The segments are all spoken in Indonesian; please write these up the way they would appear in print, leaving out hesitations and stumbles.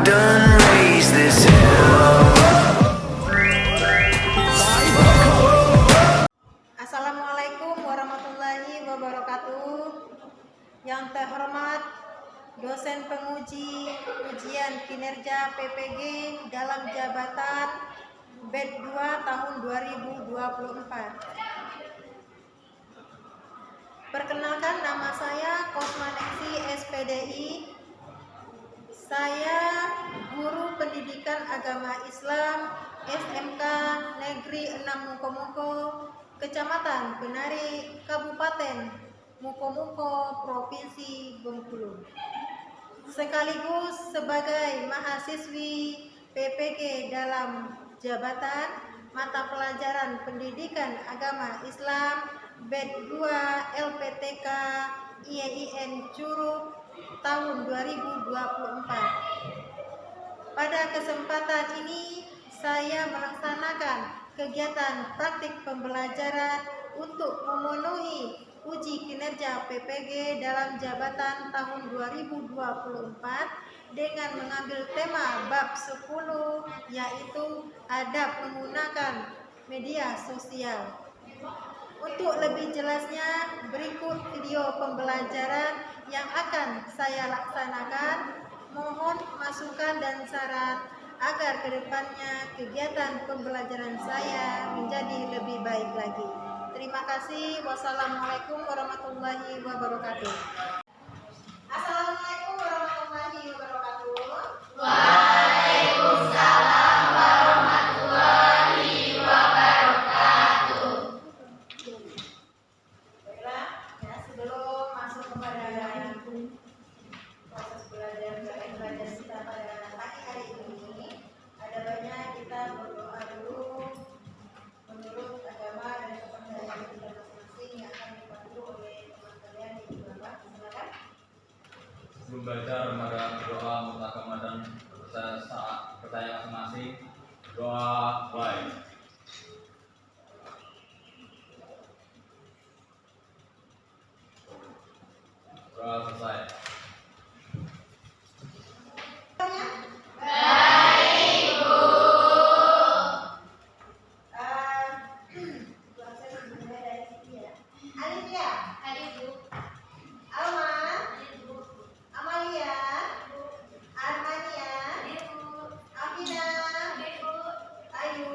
done raised this hell. Assalamualaikum warahmatullahi wabarakatuh. Yang terhormat dosen penguji ujian kinerja PPG dalam jabatan BED 2 tahun 2024. Perkenalkan, nama saya Kosmaneksi SPDI. Saya guru pendidikan agama Islam SMK Negeri 6 Mukomuko, Kecamatan Penari, Kabupaten Mukomuko, Provinsi Bengkulu. Sekaligus sebagai mahasiswi PPG dalam jabatan mata pelajaran pendidikan agama Islam BED 2 LPTK IAIN Curug tahun 2024. Pada kesempatan ini saya melaksanakan kegiatan praktik pembelajaran untuk memenuhi uji kinerja PPG dalam jabatan tahun 2024 dengan mengambil tema bab 10, yaitu adab menggunakan media sosial. Untuk lebih jelasnya, berikut video pembelajaran yang akan saya laksanakan. Mohon masukan dan saran agar kedepannya kegiatan pembelajaran saya menjadi lebih baik lagi. Terima kasih. Wassalamualaikum warahmatullahi wabarakatuh. Assalamualaikum warahmatullahi wabarakatuh. Waalaikumsalam warahmatullahi wabarakatuh. Baiklah, ya, sebelum masuk kepada proses belajar kita pada pagi hari ini, ada baiknya kita berdoa dulu menurut agama dan kepercayaan kita masing-masing yang akan dibantu oleh teman kalian di bawah. Silakan. Sebelum belajar, maka berdoa menurut agama dan percaya masing-masing. Doa baik. Doa selesai. Baik, Bu. Saya dimulai dari sini ya. Alif ya. Alif, Bu. Alma. Alif, Bu. Amalia. Armania. Alif, Bu. Afina. Alif, Bu. Ayu.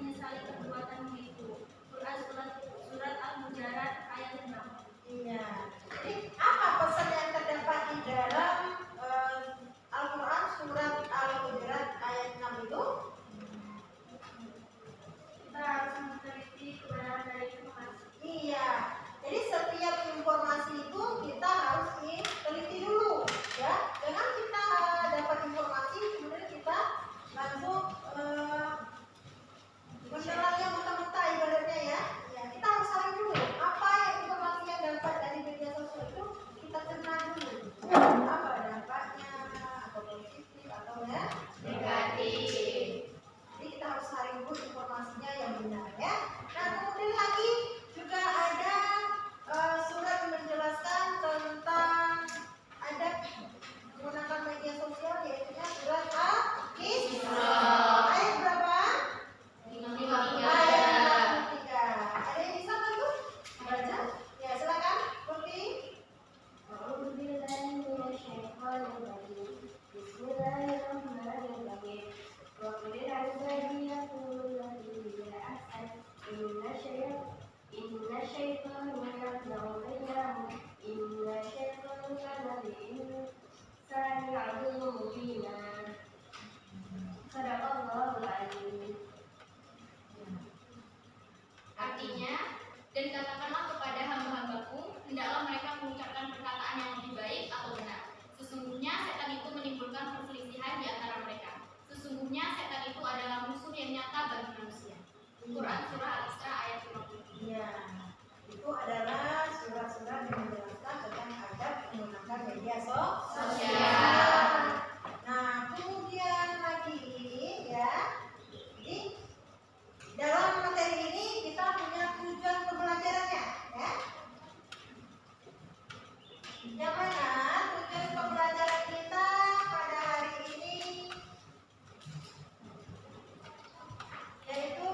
menyesali perbuatanmu itu. Quran surat Al-Hujurat ayat 6. Iya. Jadi apa pesan yang terdapat di dalam Al-Quran surat Al-Hujurat ayat 6 itu? Kita harus meneliti kebenaran dari informasi. Iya. Jadi setiap informasi itu kita harus teliti dulu, ya. Jangan kita dapat informasi kemudian kita langsung menelannya mentah-mentah ibaratnya ya. Ya, kita harus cari dulu apa yang informasi yang dapat dari media sosial itu kita cerna dulu. Apa dampaknya, atau positif atau ya Negatif. jadi kita harus cari dulu informasinya yang benar ya. Nah kemudian lagi juga ada surat yang menjelaskan tentang adab menggunakan media sosial yaitu surat Al-Isra. Ayat berapa? 53. Ayat 53. Ada yang bisa bantu baca? Ya silakan. Putri. Artinya, dan katakanlah kepada hamba-hambaku, hendaklah mereka mengucapkan perkataan yang lebih baik atau benar. Sesungguhnya setan itu menimbulkan perselisihan di antara mereka. Sesungguhnya setan itu adalah musuh yang nyata bagi manusia. Quran surah Al-Isra ayat 50. Ya, itu adalah surat-surat yang menjelaskan tentang adab menggunakan media Sosial. Nah, kemudian lagi ya, jadi dalam materi ini kita punya tujuan pembelajarannya, ya. Yang mana tujuan pembelajaran kita pada hari ini yaitu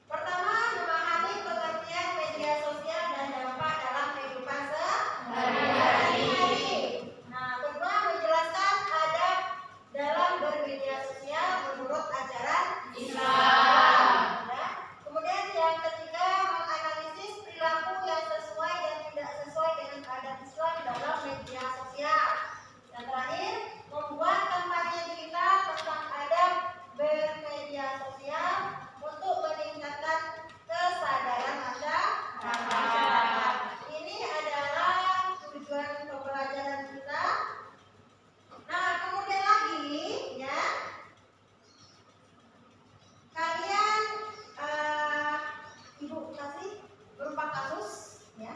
pertama, memahami pengertian media sosial dan dampak dalam kehidupan sehari-hari. Nah, kedua, menjelaskan adab dalam bermedia sosial menurut ajaran Islam. Ya. Kemudian yang ketiga, menganalisis perilaku yang sesuai dan tidak sesuai dengan adab Islam dalam media sosial. Dan terakhir, membuat kampanye kita tentang adab bermedia sosial untuk meningkatkan kesadaran masyarakat. Ini adalah tujuan pembelajaran kita. Nah, kemudian lagi ya, kalian ibu kasih berupa kasus ya,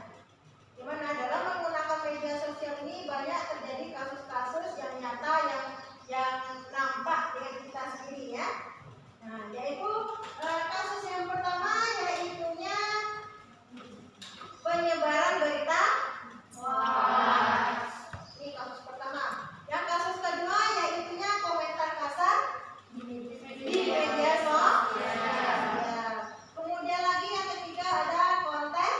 dimana dalam menggunakan media sosial ini banyak terjadi kasus-kasus yang nyata yang nampak dengan kita sendiri ya. Nah, yaitu kasus yang pertama yaitunya penyebaran berita hoax. Ini kasus pertama. Yang kasus kedua yaitunya komentar kasar di media sosial. Ya. Kemudian lagi yang ketiga ada konten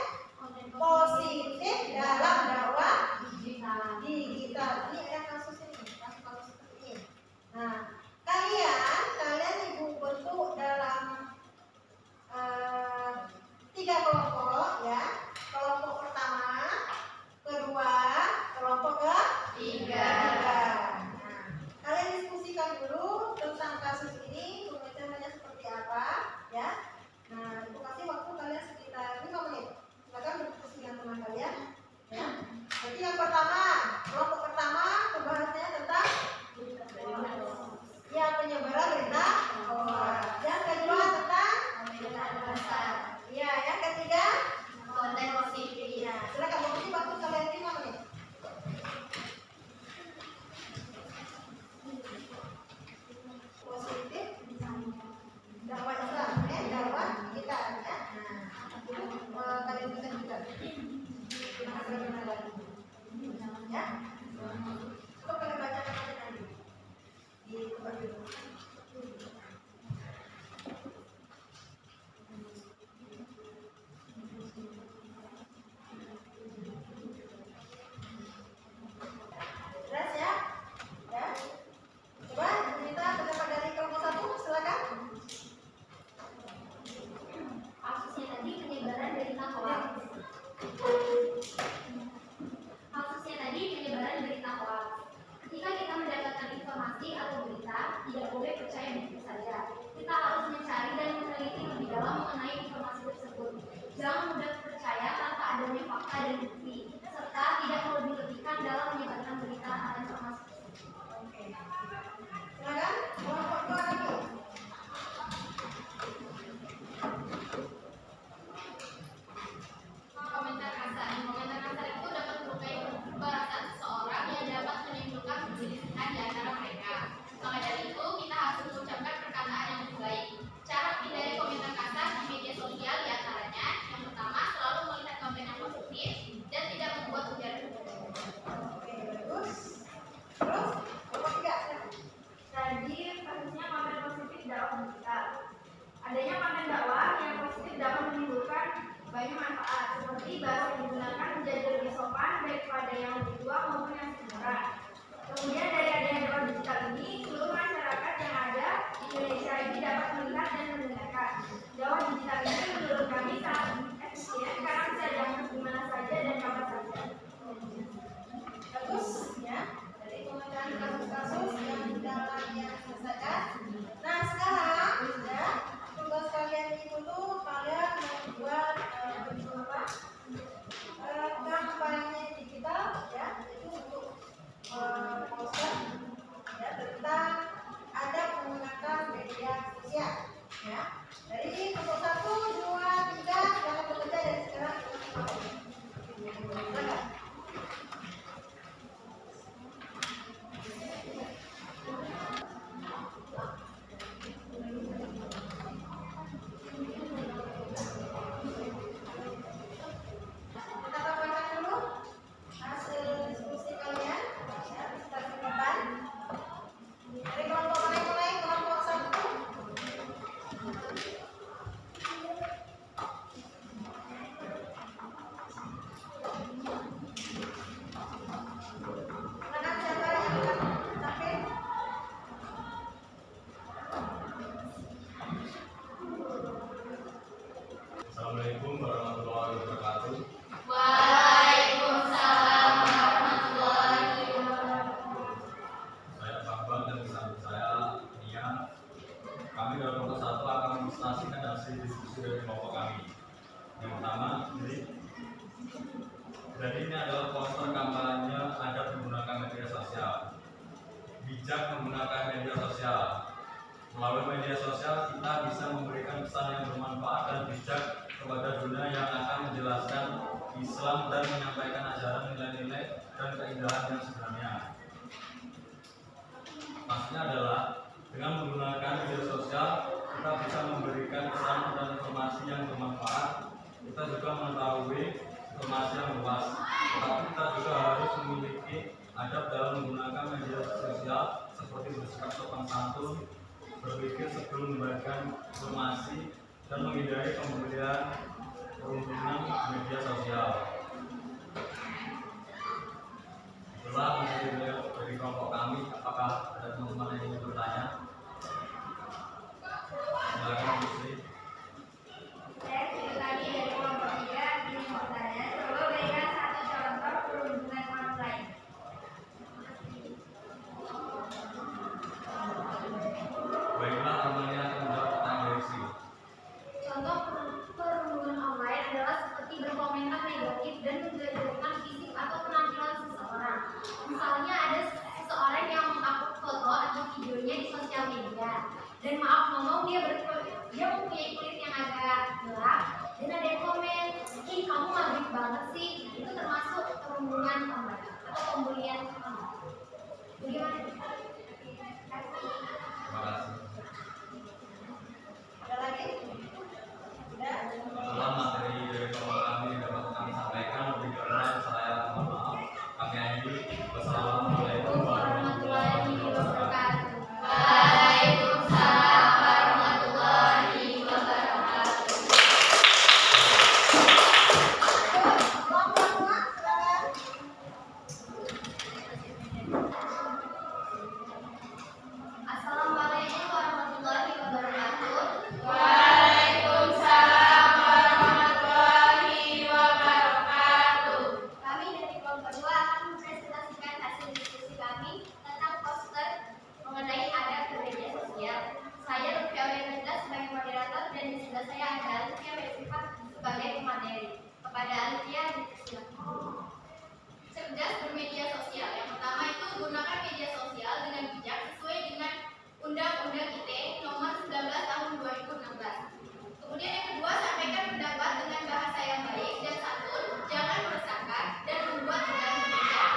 positif dalam dakwah digital. Ini ada kasus ini, kasus seperti ini. Nah, kalian ibu bentuk dalam 3 kelompok ya. Kelompok pertama, kedua, kelompok ketiga. Nah, kalian diskusikan dulu tentang kasus ini, pembacaannya seperti apa ya. Nah, ibu kasih waktu kalian sekitar 5 menit. Silakan berdiskusi dengan teman kalian ya. Jadi yang pertama, kelompok pertama pembahasannya tentang ya penyebaran berita hoax. Yang kedua tentang Komentar kasar. ya, yang ketiga Konten positif. ya. Silakan berdiskusi waktu kalian 5 menit. Positif dakwah Islam ya, dakwah kita ya. Nah, kalian bisa juga ya. Coba kalian baca aja nanti di tempat dulu. Jadi ini adalah poster kampanye adat menggunakan media sosial. Bijak menggunakan media sosial. Melalui media sosial kita bisa memberikan pesan yang bermanfaat dan bijak kepada dunia yang akan menjelaskan Islam dan menyampaikan ajaran nilai-nilai dan keindahan yang sebenarnya. Maksudnya adalah dengan menggunakan media sosial kita bisa memberikan pesan dan informasi yang bermanfaat. Kita juga mengetahui informasi yang luas. Tetapi kita juga harus memiliki adab dalam menggunakan media sosial seperti bersikap sopan santun, berpikir sebelum memberikan informasi, dan menghindari pemberian perundungan media sosial. Itulah mungkin dari kelompok kami. Apakah ada teman-teman yang ingin bertanya? Silakan Putri. Saya sedikit lagi dari kelompok 3 ingin bertanya, coba berikan satu contoh perundungan online. Baiklah, Armania akan menjawab pertanyaan dari sini. Contoh perundungan online adalah seperti berkomentar negatif dan menjatuhkan fisik atau penampilan seseorang. Misalnya ada seseorang yang mengupload foto atau videonya di sosial media. Dan maaf ngomong dia mempunyai kulit yang agak gelap dan ada yang komen, ih kamu maghrib banget sih. Itu termasuk perundungan online atau pembulian online. Bagaimana? Terima kasih. Ada lagi? Sudah? Itulah materi dari kelompok kami yang dapat kami sampaikan. Lebih kurang saya mohon maaf. Kami akhiri. Wassalamualaikum warahmatullahi wabarakatuh. Waalaikumsalam warahmatullahi wabarakatuh. Assalamualaikum warahmatullahi wabarakatuh. Waalaikumsalam warahmatullahi wabarakatuh. Kami dari kelompok 2 akan mempresentasikan hasil diskusi kami tentang poster mengenai adab bermedia sosial. Saya Lutfi Aulianita sebagai moderator dan di sebelah saya ada Alifia Bersifat sebagai pemateri. Kepada Alifia dipersilakan. Cerdas bermedia sosial. Yang pertama itu gunakan media sosial dengan bijak sesuai dengan Undang-Undang ITE Nomor 19 Tahun 2016. Kemudian yang kedua, sampaikan pendapat dengan bahasa yang baik dan santun, jangan meresahkan dan membuat tidak berbeda.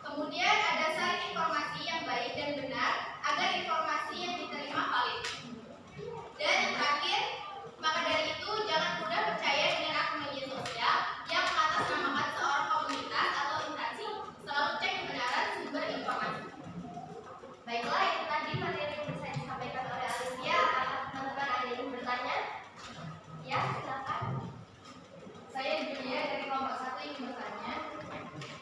Kemudian ada saling informasi yang baik dan benar agar informasi yang diterima valid. Dan yang terakhir, maka dari itu jangan mudah percaya dengan akun media sosial yang mengatasnamakan seorang komunitas atau instansi. Selalu cek kebenaran sumber informasi. Baiklah, itu tadi materi yang bisa disampaikan oleh Alifia. Apakah teman-teman ada yang bertanya? Ya, silakan. Saya Julia dari kelompok 1 ingin bertanya.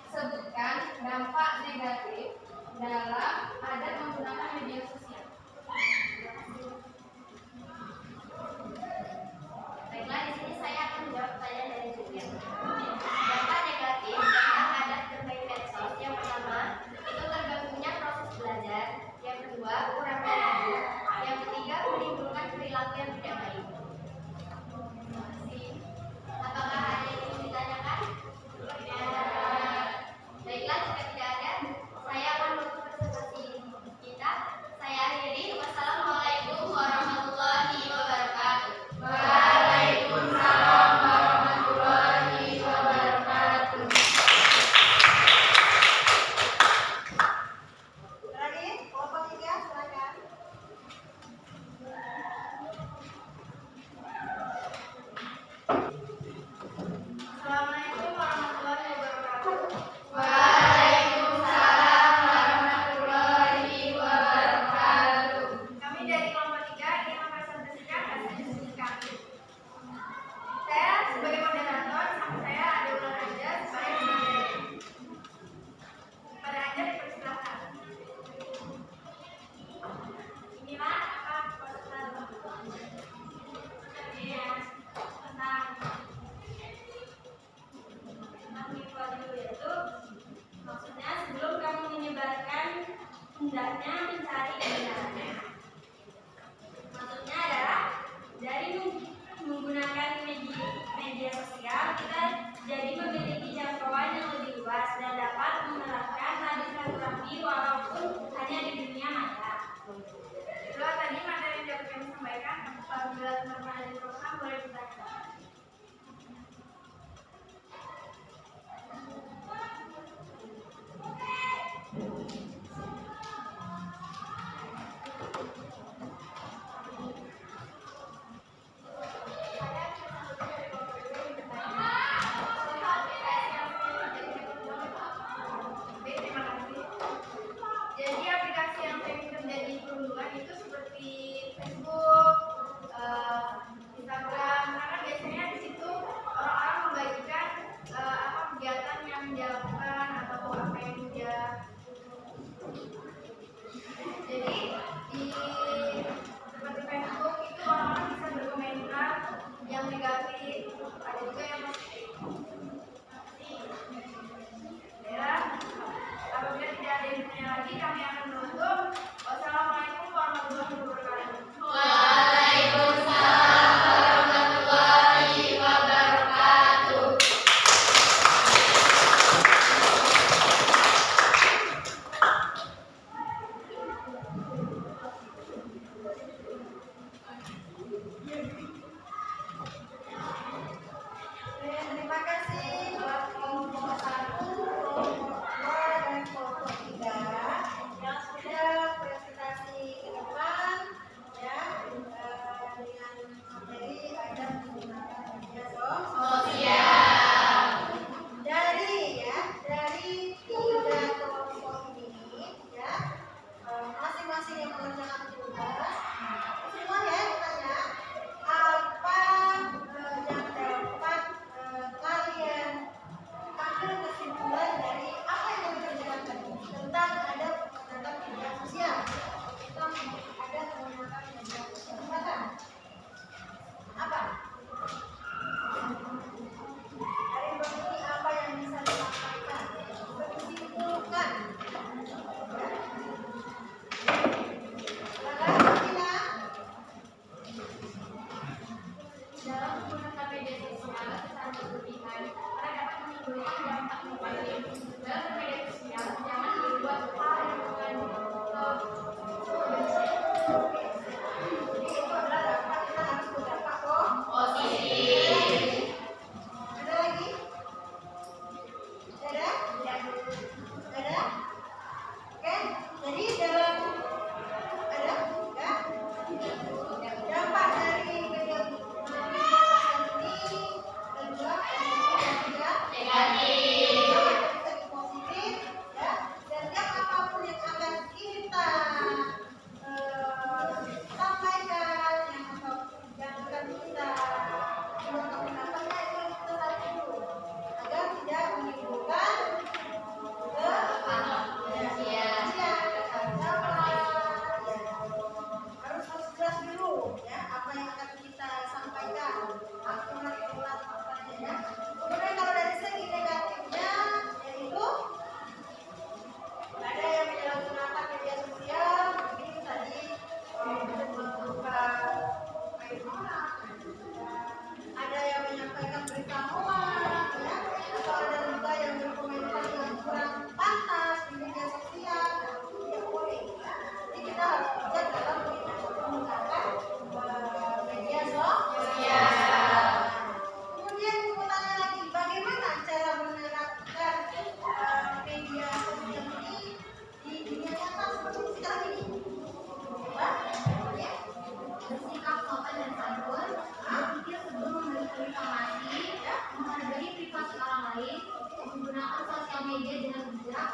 Sebutkan dampak negatif dalam adab menggunakan media sosial. Baiklah, di sini saya akan menjawab pertanyaan dari Julia. Dampak negatif tentang adab bermain medsos. Yang pertama, itu terganggunya proses belajar. Yang kedua, kurang ilmu. Yang ketiga, menimbulkan perilaku yang tidak baik. Terima kasih. Apakah ada yang ingin ditanyakan? Baiklah, jika tidak ada, saya akan menutup presentasi kita. Saya akhiri. Wassalamualaikum warahmatullahi wabarakatuh. Waalaikumsalam warahmatullahi wabarakatuh. Ada lagi? Kelompok 3, silakan. Assalamualaikum warahmatullahi wabarakatuh. Waalaikumsalam warahmatullahi wabarakatuh. Kami dari kelompok 3 ingin mempresentasikan hasil diskusi kami. Saya sebagai moderator, sama saya ada Ulan Anja sebagai pemateri. Pada Anja dipersilakan. Inilah apa poster tentang value, yaitu maksudnya sebelum kamu menyebarkan hendaknya mencari kebenarannya. Maksudnya adalah dari menggunakan media sosial kita jadi memiliki jangkauan yang lebih yang dia lakukan atau apa yang dia. Jadi di seperti Facebook itu orang-orang bisa berkomentar yang negatif, ada juga yang positif. Ya, apabila tidak ada yang bertanya lagi, kami akan menutup. Wassalamualaikum warahmatullahi wabarakatuh. Waalaikumsalam warahmatullahi wabarakatuh. Terima kasih buat kelompok 1, kelompok 2, dan kelompok 3 yang sudah presentasi ke depan ya dengan materi ada menggunakan media Sosial. dari tiga kelompok ini ya masing-masing yang mengerjakan tugas semua ya ditanya apa yang dapat kalian ambil kesimpulan dari apa yang dikerjakan tadi tentang ada menggunakan media sosial tentang ada menggunakan media sosial apa dari begini apa yang bisa disampaikan disimpulkan Dalam menggunakan media sosial secara berlebihan, karena dapat menimbulkan dampak negatif. Dalam media sosial, jangan berbuat hal yang mengandung jadi itu adalah dampak kita harus berdampak positif. ada lagi ada oke jadi dalam ada enggak dampak dari media sosial ini kedua positif positif ya setiap apapun yang akan kita sampaikan yang akan kita pendapatnya itu kita tarik dulu agar tidak menimbulkan harus jelas dulu ya apa yang akan kita sampaikan akurat faktanya ya. Kemudian kalau dari segi negatifnya yaitu ada yang menyalahgunakan media sosial mungkin tadi membuka aib orang, ada yang menyampaikan berita hoax ya atau ada juga yang berkomentar yang kurang pantas di media sosial itu tidak boleh ya. Jadi kita harus bijak dalam menggunakan media sosial. Kemudian bertanya lagi bagaimana cara menerapkan media sosial ini di dunia nyata seperti sekarang ini? Coba ya. Bersikap sopan dan santun, berpikir sebelum memberikan informasi, menghargai privasi orang lain, menggunakan sosial media dengan bijak,